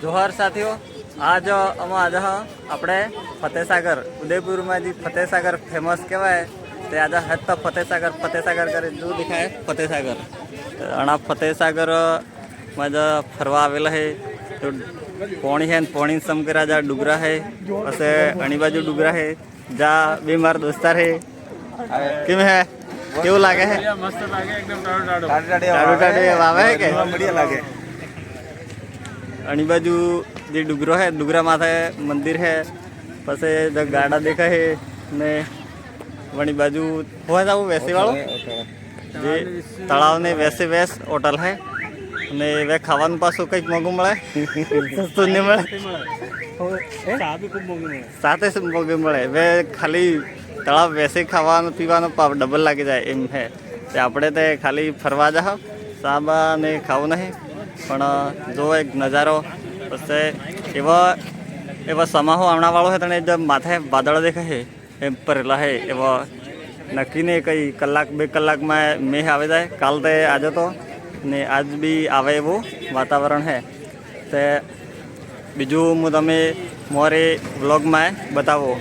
जोहार साथियों, आज हम आज अपने फतेहसागर उदयपुर में जी फतेहसागर फेमस कहवाय ते आज है तो फतेहसागर करे जो दिखाए फतेहसागर अणा फतेहसागर में जो फरवा आवेला है तो पोणी है पोणी समकरा जा डुगरा है पसे अणी बाजू डुगरा है जा भी मार दोस्तार है किम है केव लागे है मस्त लागे एकदम टाडो टाडो वावे है के बढ़िया लागे। अणी बाजू जे डुगरो है डुगरा माथे मंदिर है पसे जो गाड़ा देखा है ने वणी बाजू हो जाऊ वैसे वालों जे तलाव ने वैसे वेस होटल है ने वे खावान पासो कई मोगू मळे सस्तू नहीं मळे साथे से मोगू मळे वे खाली तलाव वैसे खावानो पीवानो पाव डबल लागी जाए एम है ते आपणे ते खाली फरवा जाओ साबा ने खावू नहीं पण जो एक नजारो पछे एवा समाहो आवनावाळो है तने जब माथे वादळ देखा है एम परेला है एवा नक्की ने कई कलाक बे कलाक में मेह आवे जाए काल ते आज तो ने आज भी आवे एवं वातावरण है ते बीजू हूँ तमे मोरे व्लॉग में बतावो।